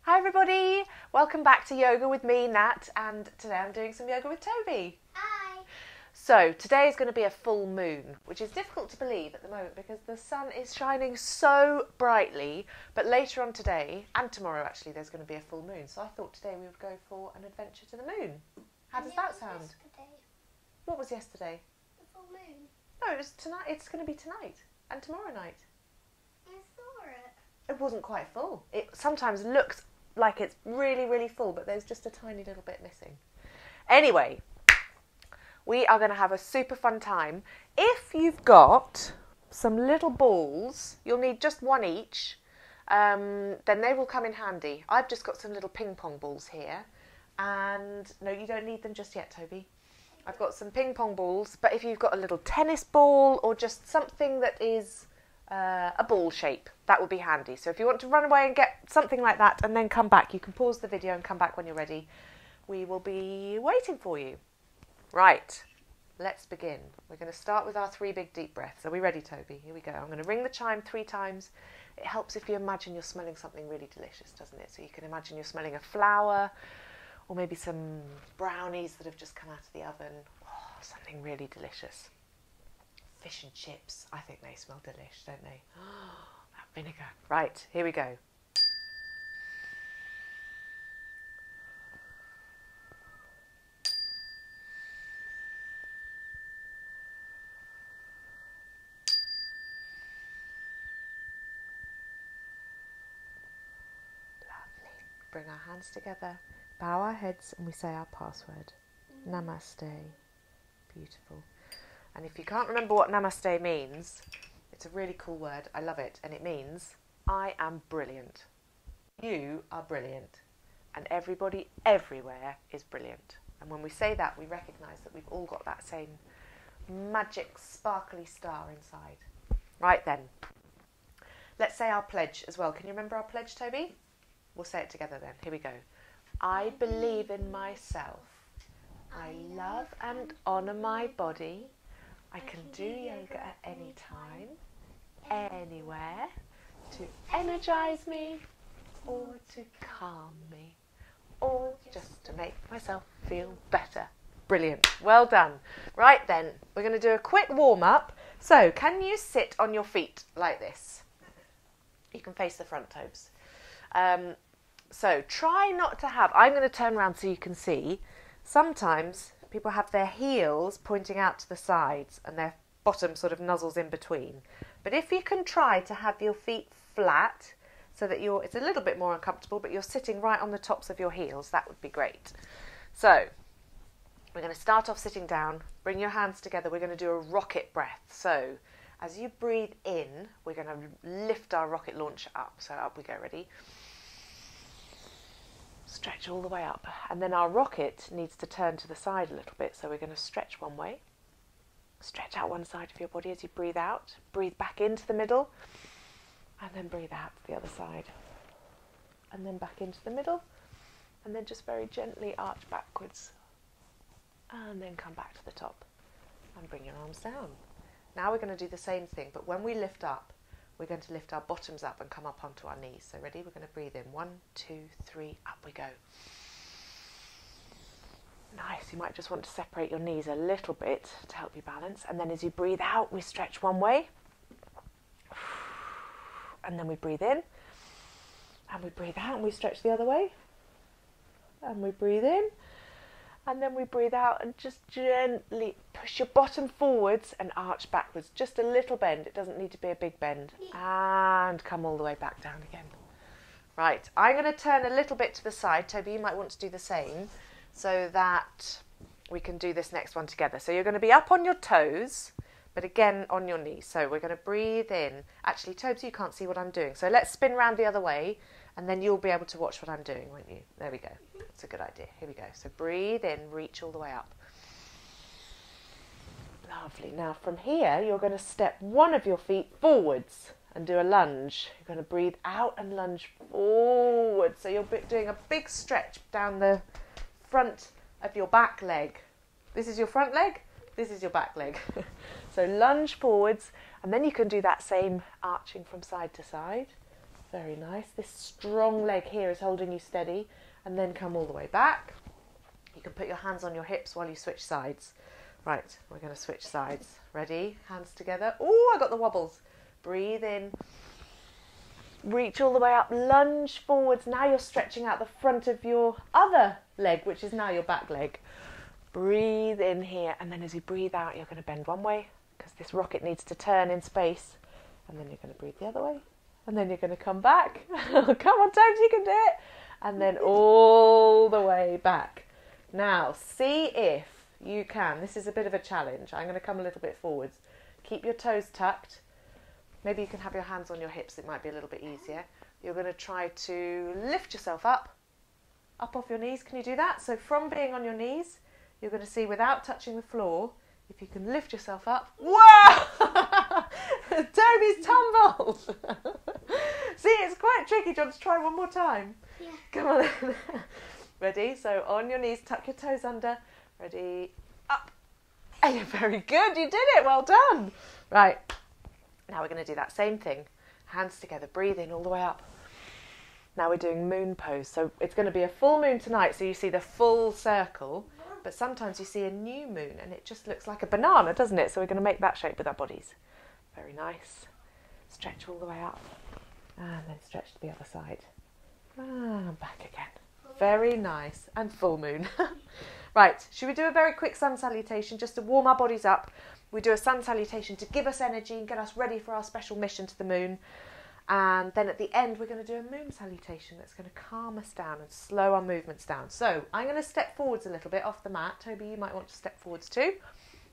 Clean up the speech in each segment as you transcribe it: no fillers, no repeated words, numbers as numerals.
Hi everybody, welcome back to Yoga with me, Nat, and today I'm doing some yoga with Toby. Hi. So today is going to be a full moon, which is difficult to believe at the moment because the sun is shining so brightly, but later on today, and tomorrow actually, there's going to be a full moon. So I thought today we would go for an adventure to the moon. How does that sound? Yesterday. What was yesterday? The full moon. No, it was tonight. It's going to be tonight and tomorrow night. I saw it. It wasn't quite full. It sometimes looks like it's really, really full, but there's just a tiny little bit missing. Anyway, we are going to have a super fun time. If you've got some little balls, you'll need just one each, then they will come in handy. I've just got some little ping pong balls here, and no, you don't need them just yet, Toby. I've got some ping pong balls, but if you've got a little tennis ball or just something that is a ball shape, that would be handy. So if you want to run away and get something like that and then come back, you can pause the video and come back when you're ready. We will be waiting for you. Right, let's begin. We're going to start with our 3 big deep breaths. Are we ready, Toby? Here we go. I'm going to ring the chime 3 times. It helps if you imagine you're smelling something really delicious, doesn't it? So you can imagine you're smelling a flower or maybe some brownies that have just come out of the oven. Oh, something really delicious. Fish and chips. I think they smell delish, don't they? Oh, that vinegar. Right, here we go. Lovely. Bring our hands together, bow our heads, and we say our password. Namaste. Beautiful. And if you can't remember what namaste means, it's a really cool word. I love it. And it means, I am brilliant. You are brilliant. And everybody everywhere is brilliant. And when we say that, we recognise that we've all got that same magic, sparkly star inside. Right then. Let's say our pledge as well. Can you remember our pledge, Toby? We'll say it together then. Here we go. I believe in myself. I love and honour my body. I can do yoga at any time, anywhere, to energise me, or to calm me, or just to make myself feel better. Brilliant. Well done. Right then, we're going to do a quick warm-up. So, can you sit on your feet like this? You can face the front toes. So, try not to have... I'm going to turn around so you can see. Sometimes people have their heels pointing out to the sides and their bottom sort of nuzzles in between. But if you can try to have your feet flat so that it's a little bit more uncomfortable, but you're sitting right on the tops of your heels, that would be great. So we're going to start off sitting down. Bring your hands together. We're going to do a rocket breath. So as you breathe in, we're going to lift our rocket launcher up. So up we go. Ready? Stretch all the way up, and then our rocket needs to turn to the side a little bit, so we're going to stretch one way, stretch out one side of your body as you breathe out, breathe back into the middle, and then breathe out to the other side, and then back into the middle, and then just very gently arch backwards, and then come back to the top, and bring your arms down. Now we're going to do the same thing, but when we lift up, we're going to lift our bottoms up and come up onto our knees. So ready? We're going to breathe in. 1, 2, 3, up we go. Nice. You might just want to separate your knees a little bit to help you balance. And then as you breathe out, we stretch one way. And then we breathe in. And we breathe out and we stretch the other way. And we breathe in. And then we breathe out and just gently push your bottom forwards and arch backwards. Just a little bend. It doesn't need to be a big bend. And come all the way back down again. Right, I'm going to turn a little bit to the side. Toby, you might want to do the same so that we can do this next one together. So you're going to be up on your toes, but again on your knees. So we're going to breathe in. Actually, Toby, you can't see what I'm doing. So let's spin round the other way. And then you'll be able to watch what I'm doing, won't you? There we go. That's a good idea. Here we go. So breathe in, reach all the way up. Lovely. Now from here, you're going to step one of your feet forwards and do a lunge. You're going to breathe out and lunge forward. So you're doing a big stretch down the front of your back leg. This is your front leg. This is your back leg. So lunge forwards, and then you can do that same arching from side to side. Very nice. This strong leg here is holding you steady, and then come all the way back. You can put your hands on your hips while you switch sides. Right, we're going to switch sides. Ready? Hands together. Oh, I got the wobbles. Breathe in. Reach all the way up. Lunge forwards. Now you're stretching out the front of your other leg, which is now your back leg. Breathe in here, and then as you breathe out, you're going to bend one way because this rocket needs to turn in space, and then you're going to breathe the other way, and then you're going to come back. Come on, Tones, you can do it. And then all the way back. Now, see if you can. This is a bit of a challenge. I'm going to come a little bit forwards. Keep your toes tucked. Maybe you can have your hands on your hips. It might be a little bit easier. You're going to try to lift yourself up off your knees. Can you do that? So from being on your knees, you're going to see without touching the floor, if you can lift yourself up. Whoa! Toby's tumbled. See, it's quite tricky. Do you want to try one more time? Yeah. Come on then. Ready? So on your knees, tuck your toes under. Ready? Up. And you're very good. You did it. Well done. Right. Now we're going to do that same thing. Hands together. Breathe in all the way up. Now we're doing moon pose. So it's going to be a full moon tonight, so you see the full circle. But sometimes you see a new moon and it just looks like a banana, doesn't it? So we're going to make that shape with our bodies. Very nice. Stretch all the way up. And then stretch to the other side. And back again. Very nice. And full moon. Right, should we do a very quick sun salutation just to warm our bodies up? We do a sun salutation to give us energy and get us ready for our special mission to the moon. And then at the end, we're going to do a moon salutation that's going to calm us down and slow our movements down. So I'm going to step forwards a little bit off the mat. Toby, you might want to step forwards too.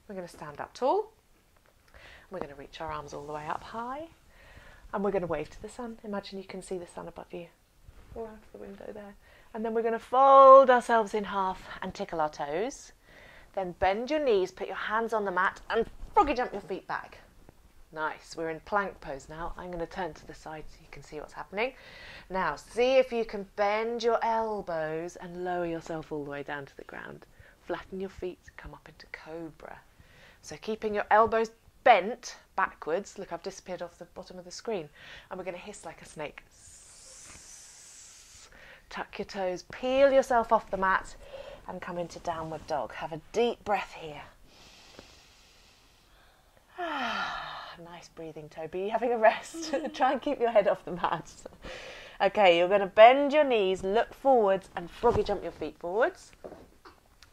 We're going to stand up tall. We're going to reach our arms all the way up high. And we're going to wave to the sun. Imagine you can see the sun above you or out of the window there. And then we're going to fold ourselves in half and tickle our toes. Then bend your knees, put your hands on the mat and froggy jump your feet back. Nice. We're in plank pose now. I'm going to turn to the side so you can see what's happening. Now, see if you can bend your elbows and lower yourself all the way down to the ground. Flatten your feet, come up into cobra. So keeping your elbows bent backwards. Look, I've disappeared off the bottom of the screen. And we're going to hiss like a snake. Tuck your toes, peel yourself off the mat and come into downward dog. Have a deep breath here. Nice breathing, Toby. You're having a rest. Try and keep your head off the mat. Okay, you're going to bend your knees, look forwards and froggy jump your feet forwards.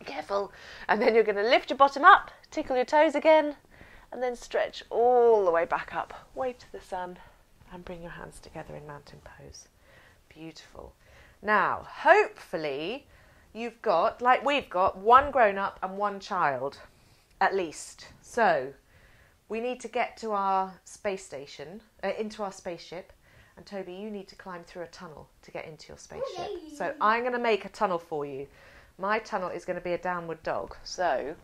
Careful. And then you're going to lift your bottom up, tickle your toes again, and then stretch all the way back up. Wave to the sun and bring your hands together in mountain pose. Beautiful. Now, hopefully you've got, like we've got, one grown-up and one child, at least. So we need to get to our space station, into our spaceship. And Toby, you need to climb through a tunnel to get into your spaceship. Okay. So I'm going to make a tunnel for you. My tunnel is going to be a downward dog. So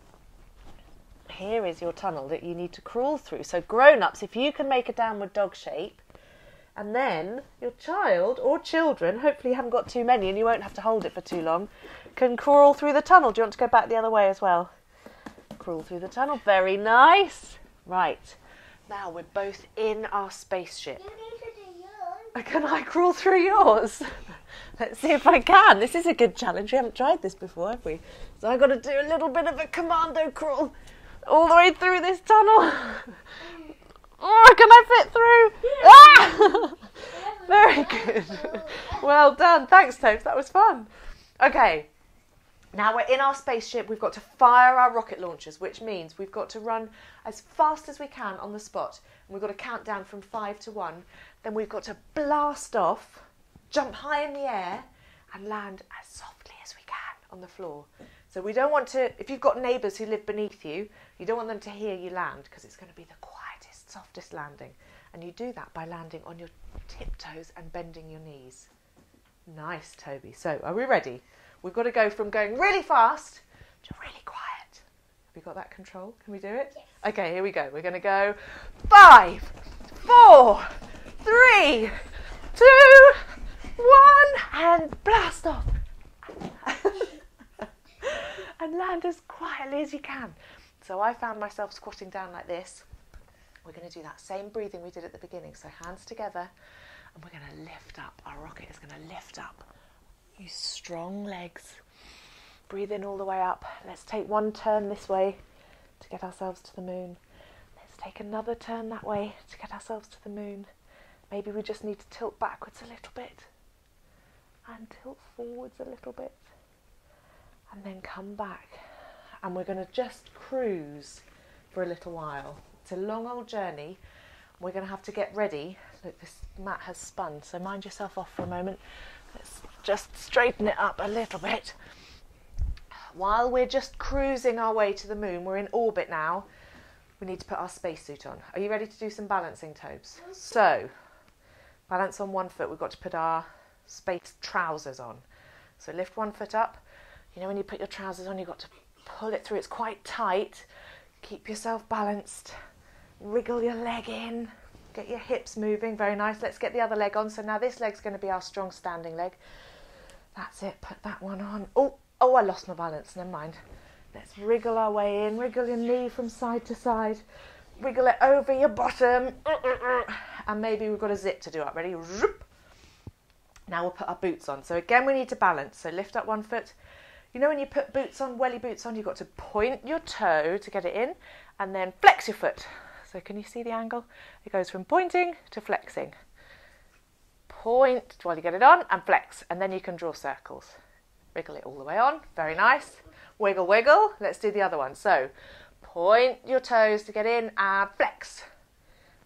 here is your tunnel that you need to crawl through. So grown-ups, if you can make a downward dog shape, and then your child or children, hopefully you haven't got too many and you won't have to hold it for too long, can crawl through the tunnel. Do you want to go back the other way as well? Crawl through the tunnel. Very nice. Right. Now we're both in our spaceship. You need to do yours. Can I crawl through yours? Let's see if I can. This is a good challenge. We haven't tried this before, have we? So I've got to do a little bit of a commando crawl all the way through this tunnel. Oh, can I fit through? Ah! Very good. Well done. Thanks, Tobes. That was fun. Okay. Now we're in our spaceship. We've got to fire our rocket launchers, which means we've got to run as fast as we can on the spot. And we've got to count down from 5 to 1. Then we've got to blast off, jump high in the air, and land as softly as we can on the floor. So we don't want to, if you've got neighbours who live beneath you, you don't want them to hear you land because it's going to be the quietest, softest landing. And you do that by landing on your tiptoes and bending your knees. Nice, Toby. So are we ready? We've got to go from going really fast to really quiet. Have you got that control? Can we do it? Yes. Okay, here we go. We're going to go 5, 4, 3, 2, 1, and blast off. And land as quietly as you can. So I found myself squatting down like this. We're going to do that same breathing we did at the beginning. So hands together. and we're going to lift up. Our rocket is going to lift up. Use strong legs. Breathe in all the way up. Let's take one turn this way to get ourselves to the moon. Let's take another turn that way to get ourselves to the moon. Maybe we just need to tilt backwards a little bit and tilt forwards a little bit and then come back. And we're going to just cruise for a little while. It's a long old journey. We're going to have to get ready. Look, this mat has spun, so mind yourself off for a moment. Let's just straighten it up a little bit. While we're just cruising our way to the moon, we're in orbit now, we need to put our spacesuit on. Are you ready to do some balancing, Tobes? So, balance on one foot. We've got to put our space trousers on. So lift one foot up. You know when you put your trousers on, you've got to pull it through. It's quite tight. Keep yourself balanced. Wriggle your leg in. Get your hips moving. Very nice. Let's get the other leg on. So now this leg's going to be our strong standing leg. That's it. Put that one on. Oh, I lost my balance. Never mind. Let's wriggle our way in. Wriggle your knee from side to side. Wriggle it over your bottom. And maybe we've got a zip to do up. Ready? Now we'll put our boots on. So again, we need to balance. So lift up one foot. You know when you put boots on, welly boots on, you've got to point your toe to get it in and then flex your foot. So can you see the angle? It goes from pointing to flexing. Point while you get it on and flex. And then you can draw circles. Wriggle it all the way on. Very nice. Wiggle, wiggle. Let's do the other one. So point your toes to get in and flex.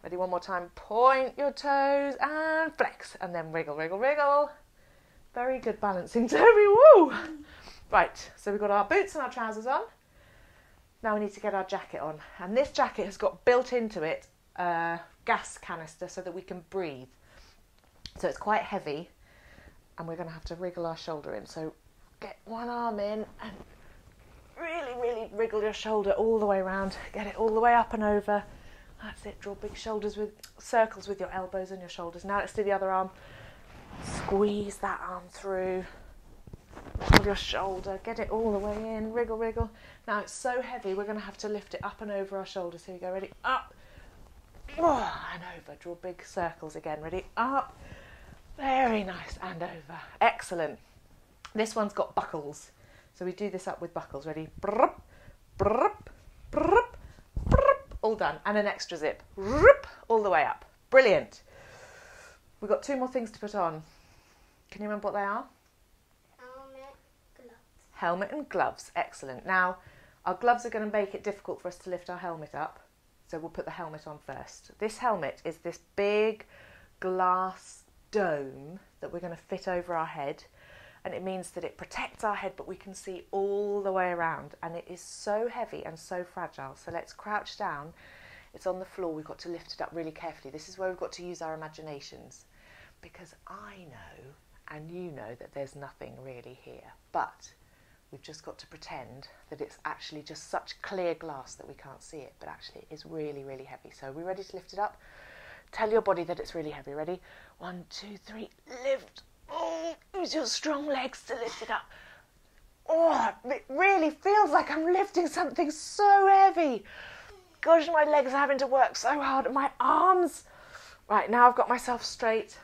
Ready, one more time. Point your toes and flex. And then wriggle, wriggle, wriggle. Very good balancing, Toby. Woo! Right, so we've got our boots and our trousers on. Now we need to get our jacket on. And this jacket has got built into it a gas canister so that we can breathe. So it's quite heavy and we're going to have to wriggle our shoulder in. So get one arm in and really, really wriggle your shoulder all the way around. Get it all the way up and over. That's it. Draw big shoulders with circles with your elbows and your shoulders. Now let's do the other arm. Squeeze that arm through. Pull your shoulder. Get it all the way in. Wriggle, wriggle. Now it's so heavy we're going to have to lift it up and over our shoulders. Here we go. Ready? Up. Oh, and over. Draw big circles again. Ready? Up. Very nice. And over. Excellent. This one's got buckles. So we do this up with buckles. Ready? Brrp, brrp, brrp, brrp. All done. And an extra zip. Rrp, all the way up. Brilliant. We've got two more things to put on. Can you remember what they are? Helmet and gloves. Excellent. Now, our gloves are going to make it difficult for us to lift our helmet up. So we'll put the helmet on first. This helmet is this big glass dome that we're going to fit over our head. And it means that it protects our head, but we can see all the way around. And it is so heavy and so fragile. So let's crouch down. It's on the floor. We've got to lift it up really carefully. This is where we've got to use our imaginations. Because I know, and you know, that there's nothing really here. But we've just got to pretend that it's actually just such clear glass that we can't see it. But actually it is really, really heavy. So are we ready to lift it up? Tell your body that it's really heavy. Ready? 1, 2, 3, lift. Oh, use your strong legs to lift it up. Oh, it really feels like I'm lifting something so heavy. Gosh, my legs are having to work so hard. And my arms. Right, now I've got myself straight.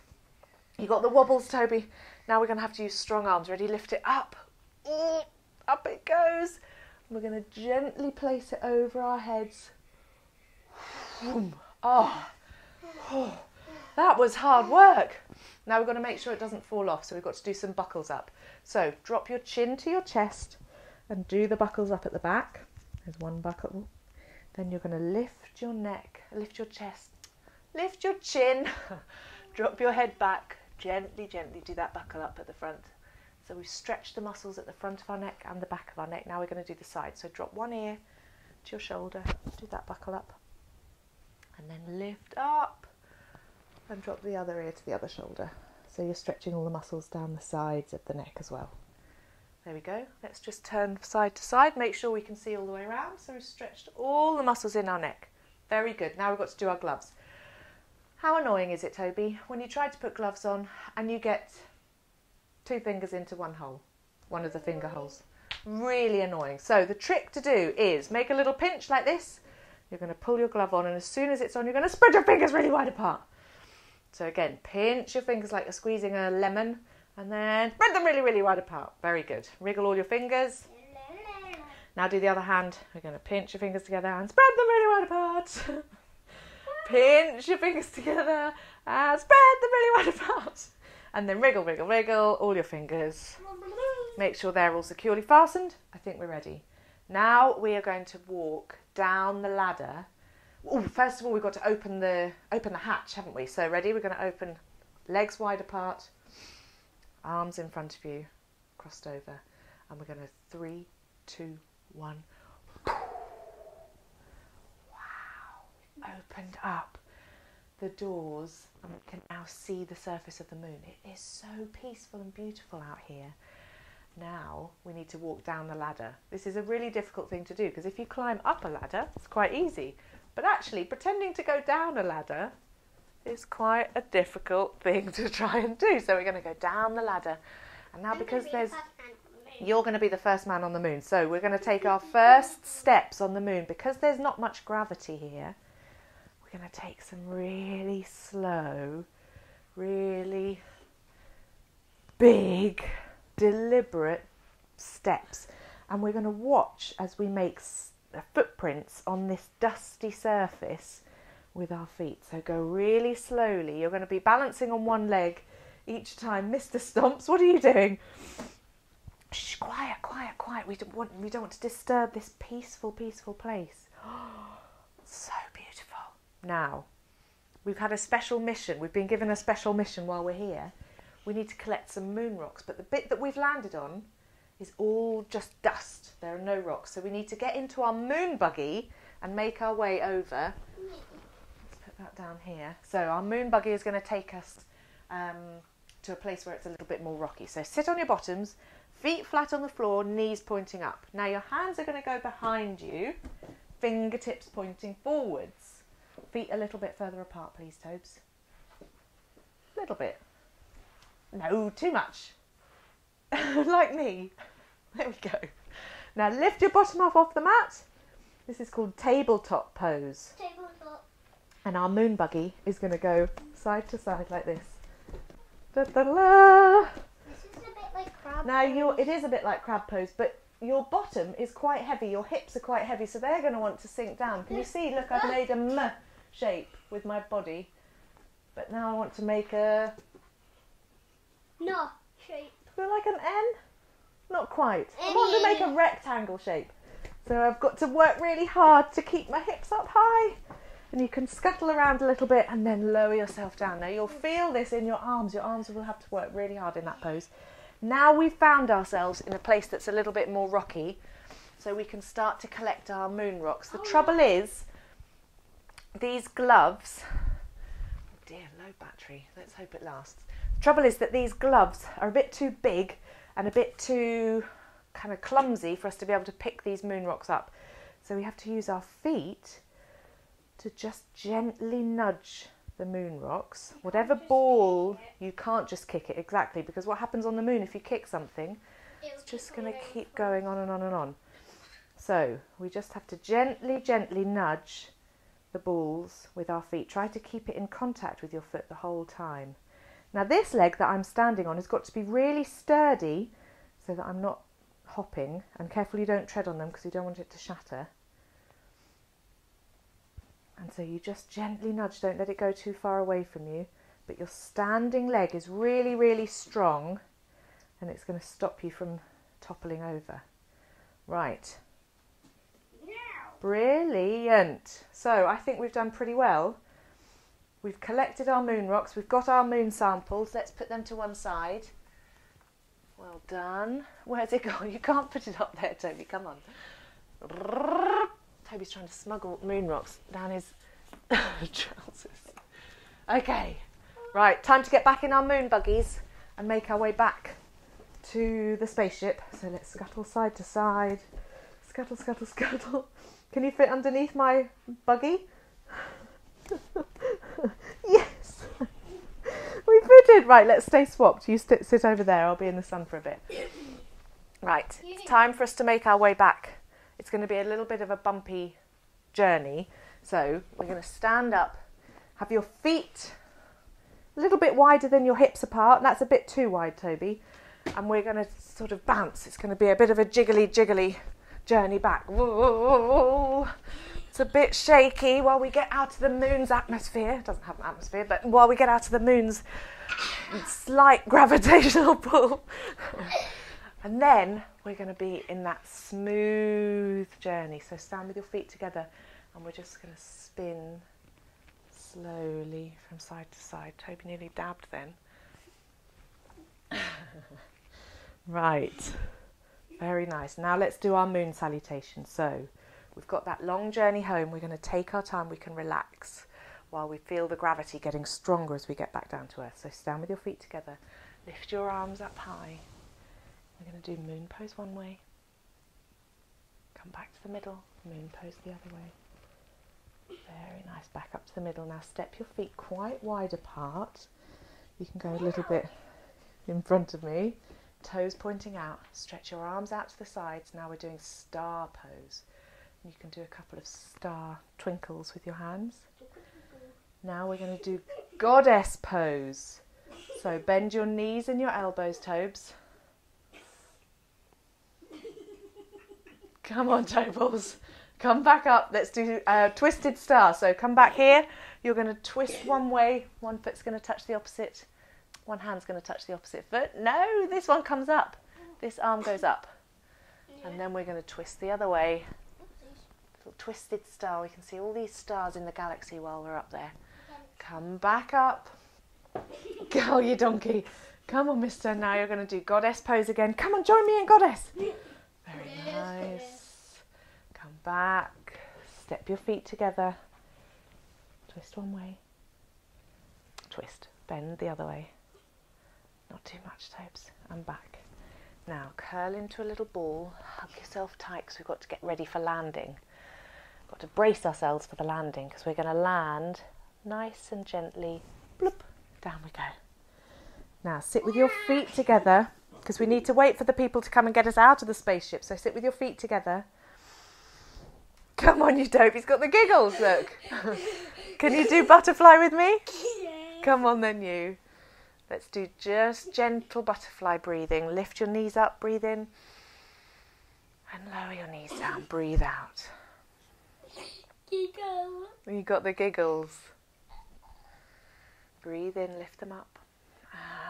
You got the wobbles, Toby. Now we're going to have to use strong arms. Ready? Lift it up. Oh, up it goes. We're going to gently place it over our heads. Oh, that was hard work. Now we've got to make sure it doesn't fall off, so we've got to do some buckles up. So drop your chin to your chest and do the buckles up at the back. There's one buckle. Then you're going to lift your neck, lift your chest, lift your chin, drop your head back, gently, gently do that buckle up at the front. So we've stretched the muscles at the front of our neck and the back of our neck. Now we're going to do the side. So drop one ear to your shoulder, do that buckle up, and then lift up. And drop the other ear to the other shoulder. So you're stretching all the muscles down the sides of the neck as well. There we go. Let's just turn side to side. Make sure we can see all the way around. So we've stretched all the muscles in our neck. Very good. Now we've got to do our gloves. How annoying is it, Toby, when you try to put gloves on and you get 2 fingers into one hole, one of the finger holes? Really annoying. So the trick to do is make a little pinch like this. You're going to pull your glove on, and as soon as it's on, you're going to spread your fingers really wide apart. So again, pinch your fingers like you're squeezing a lemon and then spread them really, really wide apart. Very good. Wriggle all your fingers. Now do the other hand. We're going to pinch your fingers together and spread them really wide apart. Pinch your fingers together and spread them really wide apart. And then wriggle, wriggle, wriggle all your fingers. Make sure they're all securely fastened. I think we're ready. Now we are going to walk down the ladder. Ooh, first of all, we've got to open the hatch, haven't we? So ready? We're going to open legs wide apart, arms in front of you, crossed over. And we're going to 3, 2, 1. Wow. Opened up the doors and we can now see the surface of the moon. It is so peaceful and beautiful out here. Now we need to walk down the ladder. This is a really difficult thing to do because if you climb up a ladder, it's quite easy. But actually, pretending to go down a ladder is quite a difficult thing to try and do. So we're going to go down the ladder. And now because you're going to be the first man on the moon. So we're going to take our first steps on the moon. Because there's not much gravity here, we're going to take some really slow, really big, deliberate steps. And we're going to watch as we make footprints on this dusty surface with our feet. So go really slowly. You're going to be balancing on one leg each time. Mr. Stomps, what are you doing? Shh, quiet, quiet, quiet. We don't want to disturb this peaceful, peaceful place. So beautiful. Now, we've had a special mission. We've been given a special mission while we're here. We need to collect some moon rocks, but the bit that we've landed on is all just dust. There are no rocks. So we need to get into our moon buggy and make our way over. Let's put that down here. So our moon buggy is going to take us to a place where it's a little bit more rocky. So sit on your bottoms, feet flat on the floor, knees pointing up. Now your hands are going to go behind you, fingertips pointing forwards. Feet a little bit further apart, please, Tobes. A little bit. No, too much. Like me. There we go. Now lift your bottom half off the mat. This is called Tabletop Pose. Tabletop. And our moon buggy is going to go side to side like this. Da, da, da. This is a bit like crab Now pose. it is a bit like crab pose, but your bottom is quite heavy. Your hips are quite heavy, so they're going to want to sink down. Can you see? Look, I've made a M shape with my body. But now I want to make a... No shape. Feel like an N? Not quite. I want to make a rectangle shape. So I've got to work really hard to keep my hips up high. And you can scuttle around a little bit and then lower yourself down. Now you'll feel this in your arms. Your arms will have to work really hard in that pose. Now we've found ourselves in a place that's a little bit more rocky, so we can start to collect our moon rocks. The trouble is, these gloves... Oh dear, low battery. Let's hope it lasts. The trouble is that these gloves are a bit too big and a bit too kind of clumsy for us to be able to pick these moon rocks up. So we have to use our feet to just gently nudge the moon rocks. Whatever ball, you can't just kick it, exactly, because what happens on the moon if you kick something, it's just going to keep going on and on and on. So we just have to gently, gently nudge the balls with our feet. Try to keep it in contact with your foot the whole time. Now this leg that I'm standing on has got to be really sturdy so that I'm not hopping, and careful you don't tread on them because you don't want it to shatter. And so you just gently nudge, don't let it go too far away from you, but your standing leg is really, really strong and it's going to stop you from toppling over. Right. Brilliant. So I think we've done pretty well. We've collected our moon rocks, we've got our moon samples. Let's put them to one side. Well done. Where's it gone? You can't put it up there, Toby, come on. Toby's trying to smuggle moon rocks down his trousers. Okay, right, time to get back in our moon buggies and make our way back to the spaceship. So let's scuttle side to side. Scuttle, scuttle, scuttle. Can you fit underneath my buggy? Yes! We fitted! Right, let's stay swapped. You sit over there, I'll be in the sun for a bit. Right, it's time for us to make our way back. It's going to be a little bit of a bumpy journey. So we're going to stand up, have your feet a little bit wider than your hips apart. That's a bit too wide, Toby. And we're going to sort of bounce. It's going to be a bit of a jiggly journey back. Whoa. It's a bit shaky while we get out of the moon's atmosphere. It doesn't have an atmosphere, but while we get out of the moon's slight gravitational pull. And then we're going to be in that smooth journey. So stand with your feet together and we're just going to spin slowly from side to side. Toby nearly dabbed then. Right. Very nice. Now let's do our moon salutation. So we've got that long journey home. We're going to take our time. We can relax while we feel the gravity getting stronger as we get back down to earth. So stand with your feet together. Lift your arms up high. We're going to do moon pose one way. Come back to the middle. Moon pose the other way. Very nice. Back up to the middle. Now step your feet quite wide apart. You can go a little bit in front of me. Toes pointing out. Stretch your arms out to the sides. Now we're doing star pose. You can do a couple of star twinkles with your hands. Now we're going to do goddess pose. So bend your knees and your elbows, Tobes. Come on, Tobles. Come back up. Let's do twisted star. So come back here. You're going to twist one way. One foot's going to touch the opposite. One hand's going to touch the opposite foot. No, this one comes up. This arm goes up. And then we're going to twist the other way. Little twisted star. We can see all these stars in the galaxy while we're up there. Come back up. Go, you donkey. Come on, mister. Now you're going to do goddess pose again. Come on, join me in goddess. Very nice. Come back. Step your feet together. Twist one way. Twist. Bend the other way. Not too much, Tobes. And back. Now curl into a little ball. Hug yourself tight because we've got to get ready for landing. Got to brace ourselves for the landing because we're going to land nice and gently. Bloop. Down we go. Now sit with your feet together because we need to wait for the people to come and get us out of the spaceship. So sit with your feet together. Come on, you dope. He's got the giggles, look. Can you do butterfly with me? Come on then, you. Let's do just gentle butterfly breathing. Lift your knees up, breathe in. And lower your knees down, breathe out. Giggle. You got the giggles. Breathe in, lift them up.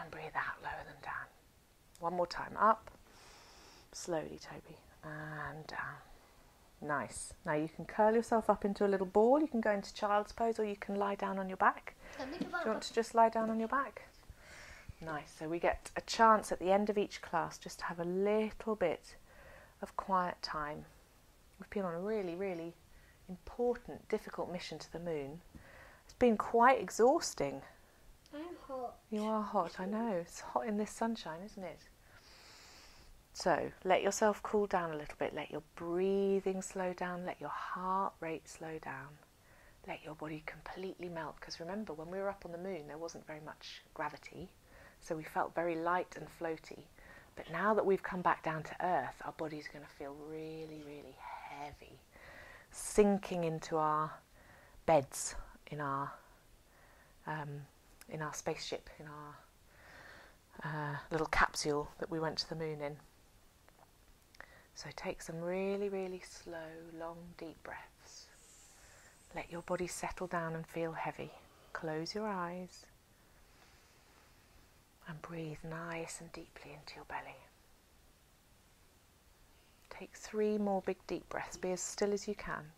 And breathe out, lower them down. One more time, up. Slowly, Toby. And down. Nice. Now you can curl yourself up into a little ball. You can go into child's pose or you can lie down on your back. Do you want to just lie down on your back? Nice. So we get a chance at the end of each class just to have a little bit of quiet time. We've been on a really, really important, difficult mission to the moon. It's been quite exhausting. I'm hot. You are hot, I know. It's hot in this sunshine, isn't it? So let yourself cool down a little bit. Let your breathing slow down. Let your heart rate slow down. Let your body completely melt. Because remember, when we were up on the moon, there wasn't very much gravity. So we felt very light and floaty. But now that we've come back down to Earth, our body's going to feel really, really heavy. Sinking into our beds in our spaceship, in our little capsule that we went to the moon in. So take some really, really slow, long, deep breaths. Let your body settle down and feel heavy. Close your eyes and breathe nice and deeply into your belly. Take 3 more big deep breaths. Be as still as you can.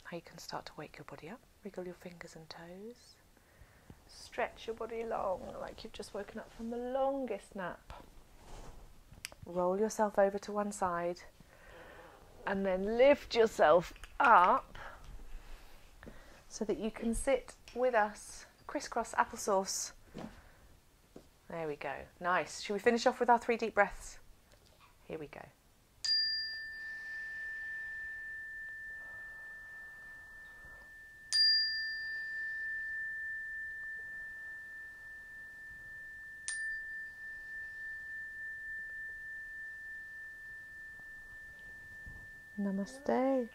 Now you can start to wake your body up. Wriggle your fingers and toes. Stretch your body long, like you've just woken up from the longest nap. Roll yourself over to one side and then lift yourself up so that you can sit with us. Crisscross applesauce. There we go. Nice. Should we finish off with our 3 deep breaths? Here we go. Namaste.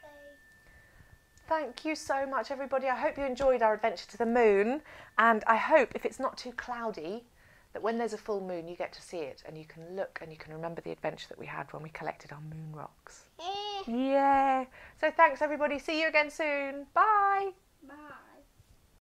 Thank you so much, everybody. I hope you enjoyed our adventure to the moon, and I hope, if it's not too cloudy, that when there's a full moon you get to see it and you can look and you can remember the adventure that we had when we collected our moon rocks. Yeah. So thanks, everybody. See you again soon. Bye. Bye.